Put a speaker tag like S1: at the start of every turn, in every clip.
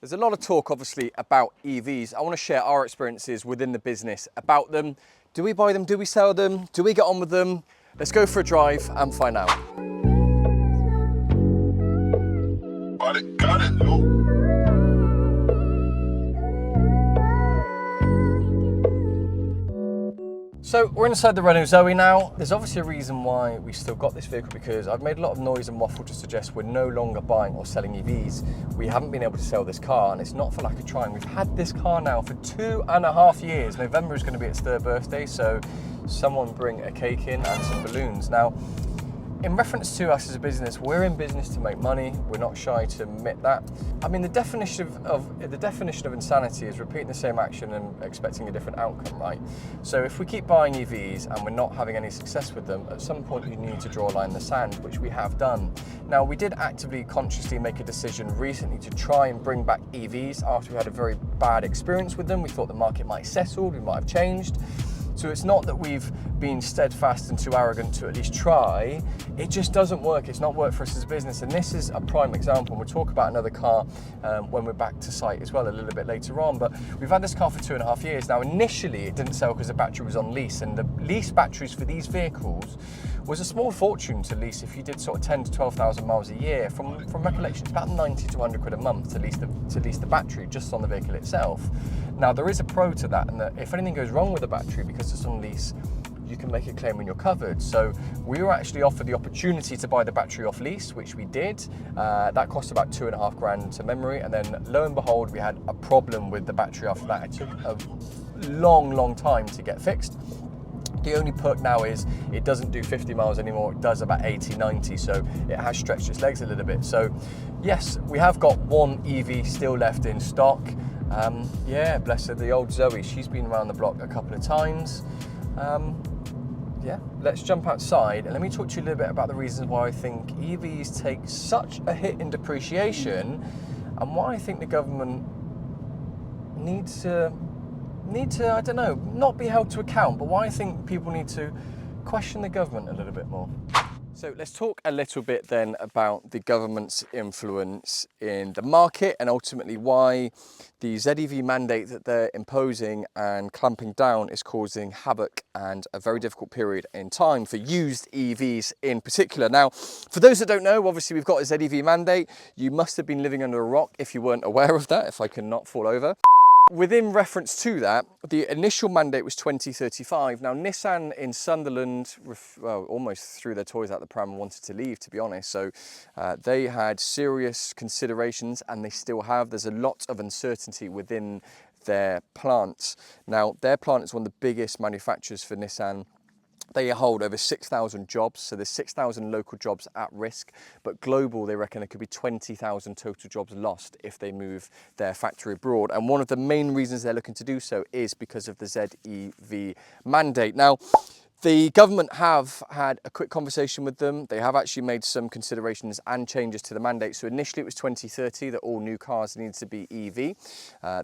S1: There's a lot of talk, obviously, about EVs. I want to share our experiences within the business about them. Do we buy them? Do we sell them? Do we get on with them? Let's go for a drive and find out.
S2: Got it, Lou.
S1: So we're inside the Renault Zoe now. There's obviously a reason why we still got this vehicle, because I've made a lot of noise and waffle to suggest we're no longer buying or selling EVs. We haven't been able to sell this car, and it's not for lack of trying. We've had this car now for 2.5 years. November is going to be its third birthday, so someone bring a cake in and some balloons. Now, in reference to us as a business, we're in business to make money. We're not shy to admit that. I mean, the definition of insanity is repeating the same action and expecting a different outcome, right? So if we keep buying EVs and we're not having any success with them, at some point you need to draw a line in the sand, which we have done. Now, we did actively, consciously make a decision recently to try and bring back EVs after we had a very bad experience with them. We thought the market might have settled, we might have changed. So it's not that we've been steadfast and too arrogant to at least try. It just doesn't work. It's not worked for us as a business. And this is a prime example. We'll talk about another car when we're back to site as well a little bit later on. But we've had this car for 2.5 years. Now, initially it didn't sell because the battery was on lease, and the lease batteries for these vehicles was a small fortune to lease. If you did sort of 10 to 12,000 miles a year, from recollection, it's about 90 to 100 quid a month to lease the battery just on the vehicle itself. Now, there is a pro to that, and that if anything goes wrong with the battery because it's on lease, you can make a claim when you're covered. So we were actually offered the opportunity to buy the battery off lease, which we did. That cost about 2.5 grand to memory, and then lo and behold, we had a problem with the battery after that. It took a long time to get fixed. The only perk now is it doesn't do 50 miles anymore, it does about 80, 90, so it has stretched its legs a little bit. So yes, we have got one EV still left in stock. Yeah, bless her, the old Zoe, she's been around the block a couple of times. Yeah, let's jump outside and let me talk to you a little bit about the reasons why I think EVs take such a hit in depreciation, and why I think the government needs to, I don't know, not be held to account, but why I think people need to question the government a little bit more. So let's talk a little bit then about the government's influence in the market, and ultimately why the ZEV mandate that they're imposing and clamping down is causing havoc and a very difficult period in time for used EVs in particular. Now, for those that don't know, obviously we've got a ZEV mandate. You must have been living under a rock if you weren't aware of that, if I can not fall over. Within reference to that, the initial mandate was 2035. Now, Nissan in Sunderland, well, almost threw their toys out the pram and wanted to leave, to be honest. So they had serious considerations, and they still have. There's a lot of uncertainty within their plants. Now, their plant is one of the biggest manufacturers for Nissan. They hold over 6,000 jobs, so there's 6,000 local jobs at risk, but global, they reckon there could be 20,000 total jobs lost if they move their factory abroad. And one of the main reasons they're looking to do so is because of the ZEV mandate. Now, the government have had a quick conversation with them. They have actually made some considerations and changes to the mandate. So initially it was 2030 that all new cars needed to be EV.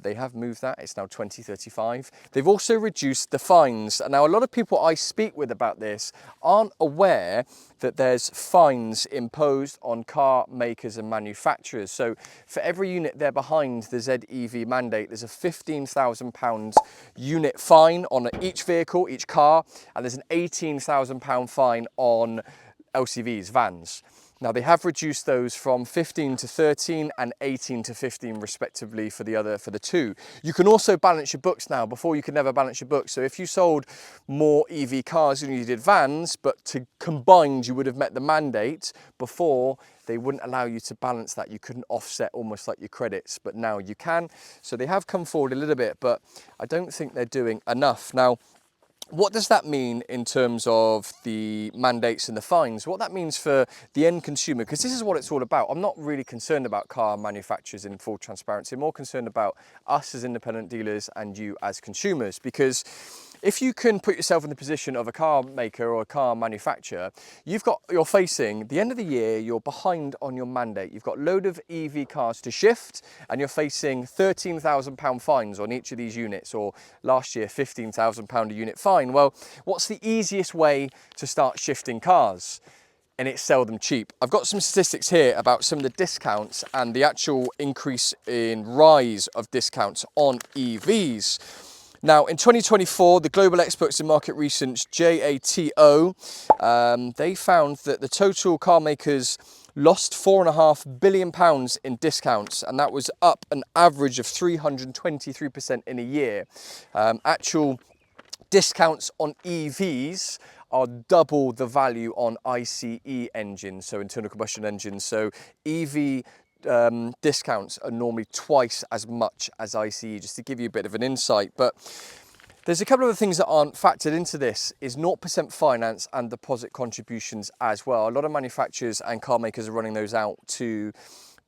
S1: They have moved that, it's now 2035. They've also reduced the fines. Now, a lot of people I speak with about this aren't aware that there's fines imposed on car makers and manufacturers. So for every unit they're behind the ZEV mandate, there's a £15,000 unit fine on each vehicle, each car, and there's an £18,000 fine on LCVs, vans. Now, they have reduced those from 15 to 13 and 18 to 15 respectively for the two. You can also balance your books now. Before, you could never balance your books. So if you sold more EV cars than you did vans, but combined you would have met the mandate, before they wouldn't allow you to balance that. You couldn't offset almost like your credits, but now you can. So they have come forward a little bit, but I don't think they're doing enough. Now, what does that mean in terms of the mandates and the fines? What that means for the end consumer, because this is what it's all about. I'm not really concerned about car manufacturers in full transparency. I'm more concerned about us as independent dealers and you as consumers, because if you can put yourself in the position of a car maker or a car manufacturer, you're facing the end of the year, you're behind on your mandate. You've got a load of EV cars to shift, and you're facing £13,000 fines on each of these units, or last year, £15,000 a unit fine. Well, what's the easiest way to start shifting cars? and it sell them cheap. I've got some statistics here about some of the discounts and the actual increase in rise of discounts on EVs. Now, in 2024, the Global Experts in Market Research, JATO, they found that the total car makers lost £4.5 billion in discounts, and that was up an average of 323% in a year. Actual discounts on EVs are double the value on ICE engines, so internal combustion engines. So EV discounts are normally twice as much as ICE, just to give you a bit of an insight. But there's a couple of other things that aren't factored into this, is 0% finance and deposit contributions as well. A lot of manufacturers and car makers are running those out to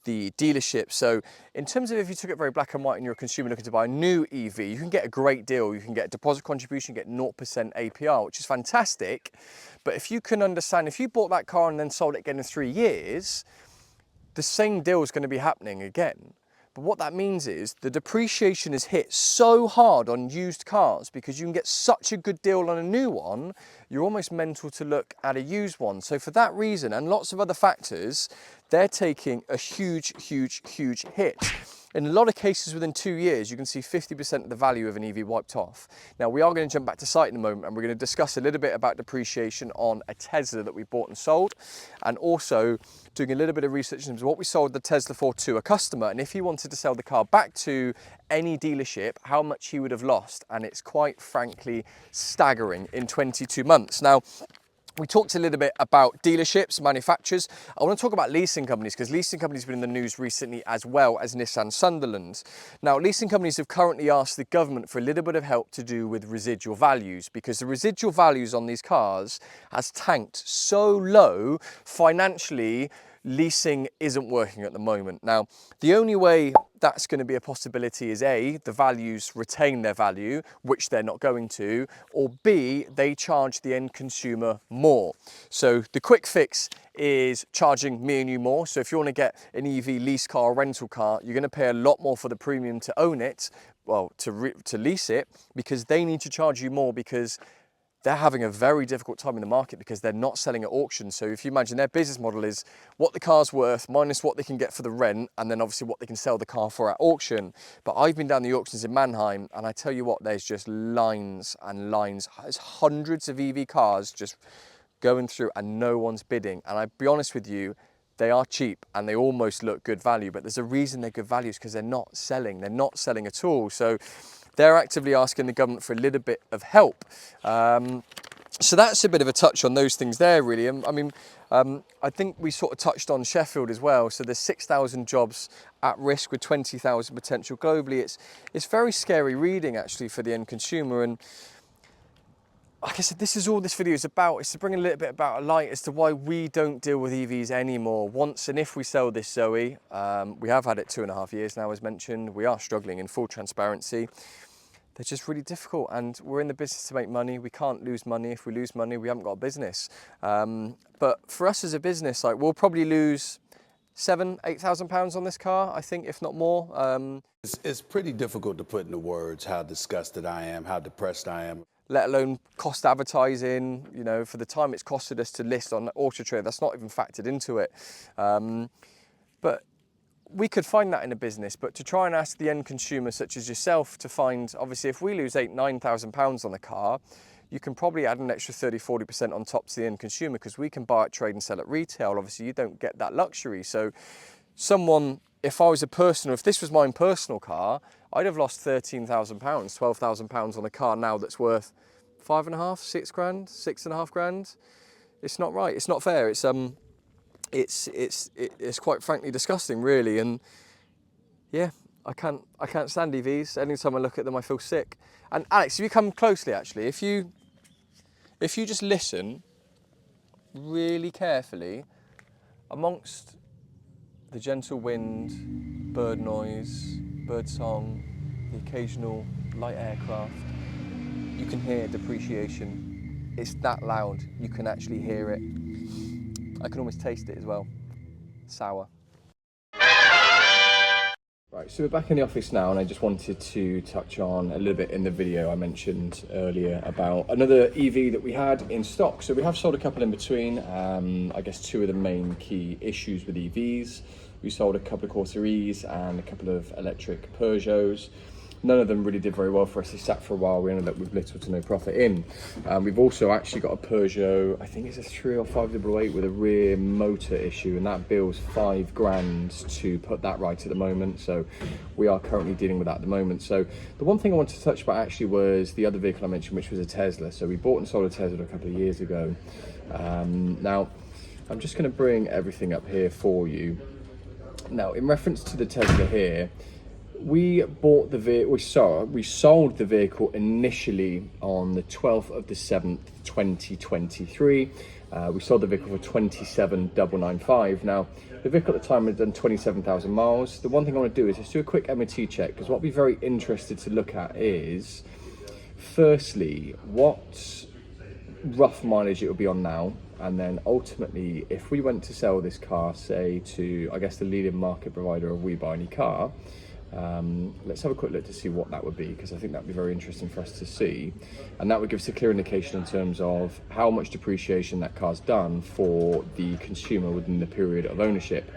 S1: the dealership. So in terms of if you took it very black and white and you're a consumer looking to buy a new EV, you can get a great deal. You can get a deposit contribution, get 0% APR, which is fantastic. But if you can understand, if you bought that car and then sold it again in 3 years, the same deal is going to be happening again. But what that means is the depreciation is hit so hard on used cars because you can get such a good deal on a new one, you're almost mental to look at a used one. So for that reason and lots of other factors, they're taking a huge hit. In a lot of cases within 2 years, you can see 50% of the value of an EV wiped off. Now, we are going to jump back to site in a moment and we're going to discuss a little bit about depreciation on a Tesla that we bought and sold, and also doing a little bit of research in terms of what we sold the Tesla for to a customer, and if he wanted to sell the car back to any dealership, how much he would have lost. And it's quite frankly staggering in 22 months. Now, we talked a little bit about dealerships, manufacturers. I want to talk about leasing companies because leasing companies have been in the news recently, as well as Nissan Sunderland. Now, leasing companies have currently asked the government for a little bit of help to do with residual values, because the residual values on these cars has tanked so low financially. Leasing isn't working at the moment. Now, the only way that's going to be a possibility is A, the values retain their value, which they're not going to, or B, they charge the end consumer more. So the quick fix is charging me and you more. So if you want to get an EV lease car or rental car, you're going to pay a lot more for the premium to own it, well, to lease it, because they need to charge you more because they're having a very difficult time in the market because they're not selling at auction. So if you imagine their business model is what the car's worth minus what they can get for the rent, and then obviously what they can sell the car for at auction. But I've been down the auctions in Mannheim, and I tell you what, there's just lines and lines. There's hundreds of EV cars just going through and no one's bidding. And I'll be honest with you, they are cheap and they almost look good value, but there's a reason they're good values, because they're not selling. They're not selling at all. So they're actively asking the government for a little bit of help. So that's a bit of a touch on those things there, really. I mean, I think we sort of touched on Sheffield as well. So there's 6,000 jobs at risk with 20,000 potential globally. It's very scary reading, actually, for the end consumer. And like I said, this is all this video is about. It's to bring a little bit about a light as to why we don't deal with EVs anymore. Once and if we sell this Zoe, we have had it 2.5 years now, as mentioned. We are struggling, in full transparency. They're just really difficult, and we're in the business to make money. We can't lose money. If we lose money, we haven't got a business. But for us as a business, like, we'll probably lose £8,000 on this car, I think, if not more.
S2: It's pretty difficult to put into words how disgusted I am, how depressed I am.
S1: Let alone cost advertising, you know, for the time it's costed us to list on Auto Trader, that's not even factored into it. But we could find that in a business, but to try and ask the end consumer, such as yourself, to find, obviously, if we lose £9,000 on a car, you can probably add an extra 30–40% on top to the end consumer, because we can buy at trade and sell at retail. Obviously, you don't get that luxury. So someone, if I was a personal, if this was my own personal car, I'd have lost £13,000, £12,000 on a car now that's worth 5.5, 6 grand, 6.5 grand. It's not right. It's not fair. It's quite frankly disgusting, really. And yeah, I can't stand EVs. Anytime I look at them, I feel sick. And Alex, if you come closely, actually, if you just listen really carefully, amongst the gentle wind, bird noise, bird song, the occasional light aircraft, you can hear depreciation. It's that loud, you can actually hear it. I can almost taste it as well. Sour. Right, Right, so we're back in the office now, and I just wanted to touch on a little bit in the video I mentioned earlier about another EV that we had in stock. So we have sold a couple in between. I guess two of the main key issues with EVs. We sold a couple of Corsa Es and a couple of electric Peugeots. None of them really did very well for us. They sat for a while. We ended up with little to no profit in. We've also actually got a Peugeot, I think it's a 3 or 588 with a rear motor issue, and that bill's £5,000 to put that right at the moment. So we are currently dealing with that at the moment. So the one thing I wanted to touch about actually was the other vehicle I mentioned, which was a Tesla. So we bought and sold a Tesla a couple of years ago. Now, I'm just going to bring everything up here for you. Now, in reference to the Tesla here, we bought the vehicle, we sold the vehicle initially on the 12th of the 7th, 2023. We sold the vehicle for 27,995. Now, the vehicle at the time had done 27,000 miles. The one thing I want to do is just do a quick MOT check, because what I'd be very interested to look at is, firstly, what rough mileage it will be on now, and then ultimately, if we went to sell this car, say to, I guess, the leading market provider of We Buy Any Car, let's have a quick look to see what that would be, because I think that'd be very interesting for us to see, and that would give us a clear indication in terms of how much depreciation that car's done for the consumer within the period of ownership.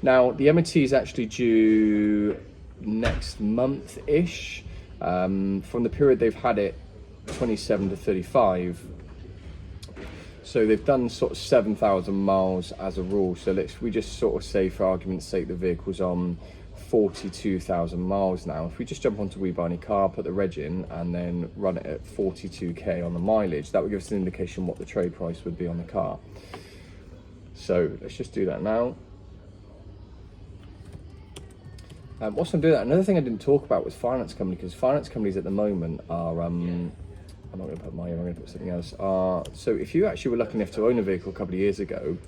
S1: Now, the MOT is actually due next month-ish. From the period they've had it, 27 to 35, so they've done sort of 7,000 miles as a rule. So we just sort of say, for argument's sake, the vehicle's on 42,000 miles now. If we just jump onto We Buy Any Car, put the reg in, and then run it at 42k on the mileage, that would give us an indication what the trade price would be on the car. So let's just do that now. Whilst I'm doing that, another thing I didn't talk about was finance company, because finance companies at the moment are, I'm not going to put mine, I'm going to put something else. So if you actually were lucky enough to own a vehicle a couple of years ago,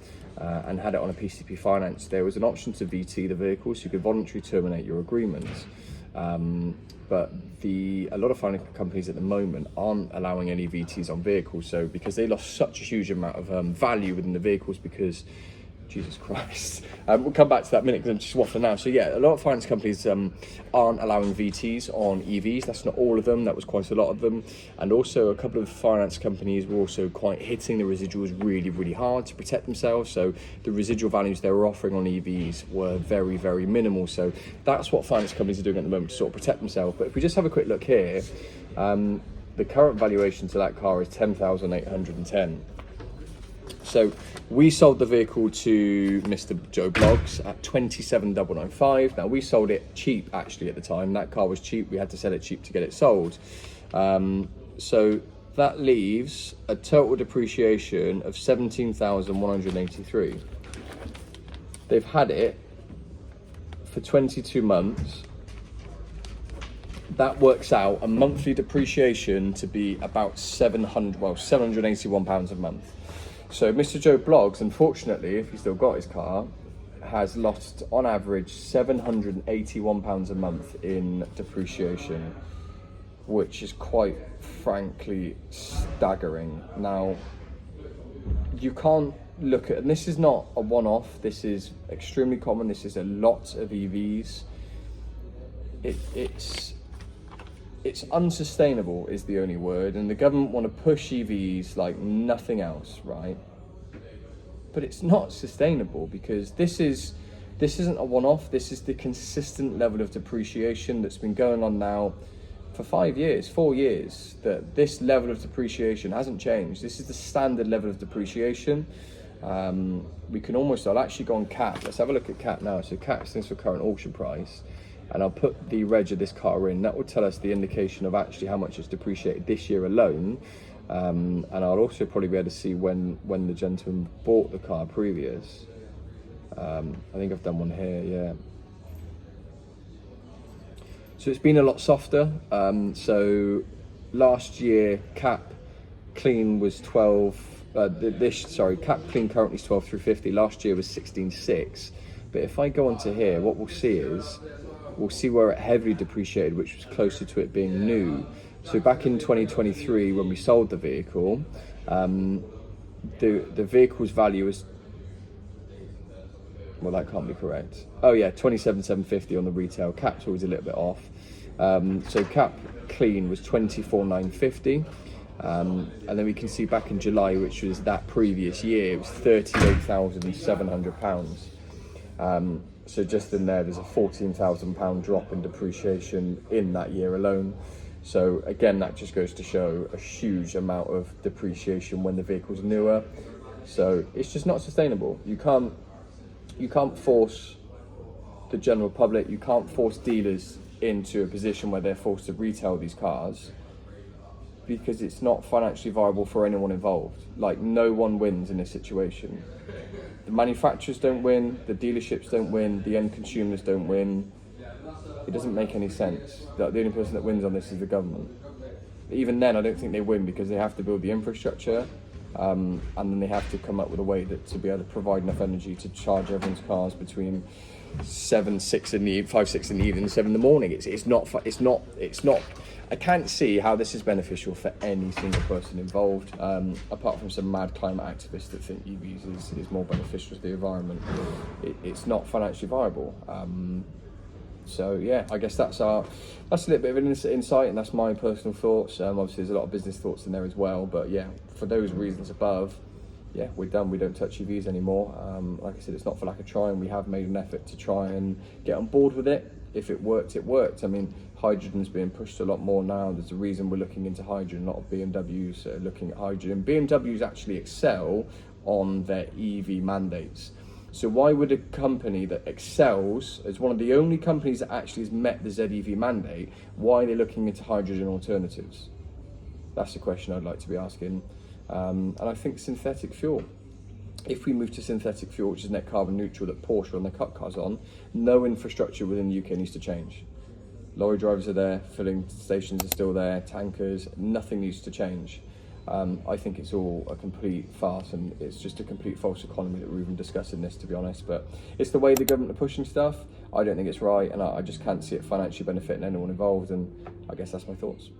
S1: and had it on a PCP finance, there was an option to VT the vehicle, so you could voluntarily terminate your agreement. But a lot of finance companies at the moment aren't allowing any VTs on vehicles, so because they lost such a huge amount of value within the vehicles, because Jesus Christ. We'll come back to that in a minute because I'm just waffling now. So yeah, a lot of finance companies aren't allowing VTs on EVs. That's not all of them. That was quite a lot of them. And also a couple of finance companies were also quite hitting the residuals really, really hard to protect themselves. So the residual values they were offering on EVs were very, very minimal. So that's what finance companies are doing at the moment to sort of protect themselves. But if we just have a quick look here, the current valuation to that car is 10,810. So we sold the vehicle to Mr. Joe Bloggs at 27,995. Now, we sold it cheap actually at the time. That car was cheap. We had to sell it cheap to get it sold. So that leaves a total depreciation of 17,183. They've had it for 22 months. That works out a monthly depreciation to be about £781 a month. So Mr. Joe Bloggs, unfortunately, if he's still got his car, has lost on average £781 a month in depreciation, which is quite frankly staggering. Now, you can't look at, and this is not a one-off, this is extremely common, this is a lot of EVs. It's unsustainable is the only word, and the government want to push EVs like nothing else, right? But it's not sustainable, because this isn't a one-off. This is the consistent level of depreciation that's been going on now for 4 years, that this level of depreciation hasn't changed. This is the standard level of depreciation. We can almost, I'll actually go on CAP. Let's have a look at CAP now. So CAP stands for current auction price. And I'll put the reg of this car in. That will tell us the indication of actually how much it's depreciated this year alone. And I'll also probably be able to see when the gentleman bought the car previous. I think I've done one here, yeah. So it's been a lot softer. So last year, cap clean was 12. Cap clean currently is 12,350. Last year was 16,600. But if I go onto here, what we'll see is, we'll see where it heavily depreciated, which was closer to it being new. So back in 2023, when we sold the vehicle, the vehicle's value was Well, that can't be correct. Oh yeah, 27,750 on the retail. Cap's always a little bit off. So cap clean was 24,950. And then we can see back in July, which was that previous year, it was £38,700. So just in there's a £14,000 drop in depreciation in that year alone. So again, that just goes to show a huge amount of depreciation when the vehicle's newer. So it's just not sustainable. You can't force the general public, you can't force dealers into a position where they're forced to retail these cars, because it's not financially viable for anyone involved. Like, no one wins in this situation. The manufacturers don't win, the dealerships don't win, the end consumers don't win. It doesn't make any sense. The only person that wins on this is the government. Even then, I don't think they win, because they have to build the infrastructure, and then they have to come up with a way to be able to provide enough energy to charge everyone's cars between 5, 6 in the evening, and 7 in the morning. It's not. I can't see how this is beneficial for any single person involved, apart from some mad climate activists that think EVs is more beneficial to the environment. It's not financially viable. So yeah, I guess that's a little bit of an insight, and that's my personal thoughts. Obviously, there's a lot of business thoughts in there as well, but yeah, for those reasons above, yeah, we're done. We don't touch EVs anymore. Like I said, it's not for lack of trying. We have made an effort to try and get on board with it. If it worked, it worked. I mean, hydrogen's being pushed a lot more now. There's a reason we're looking into hydrogen. A lot of BMWs are looking at hydrogen. BMWs actually excel on their EV mandates. So why would a company that excels as one of the only companies that actually has met the ZEV mandate, why are they looking into hydrogen alternatives? That's the question I'd like to be asking. And I think synthetic fuel. If we move to synthetic fuel, which is net carbon neutral, that Porsche run their cup cars on, no infrastructure within the UK needs to change. Lorry drivers are there, filling stations are still there, tankers, nothing needs to change. I think it's all a complete farce, and it's just a complete false economy that we're even discussing this, to be honest. But it's the way the government are pushing stuff. I don't think it's right, and I just can't see it financially benefiting anyone involved, and I guess that's my thoughts.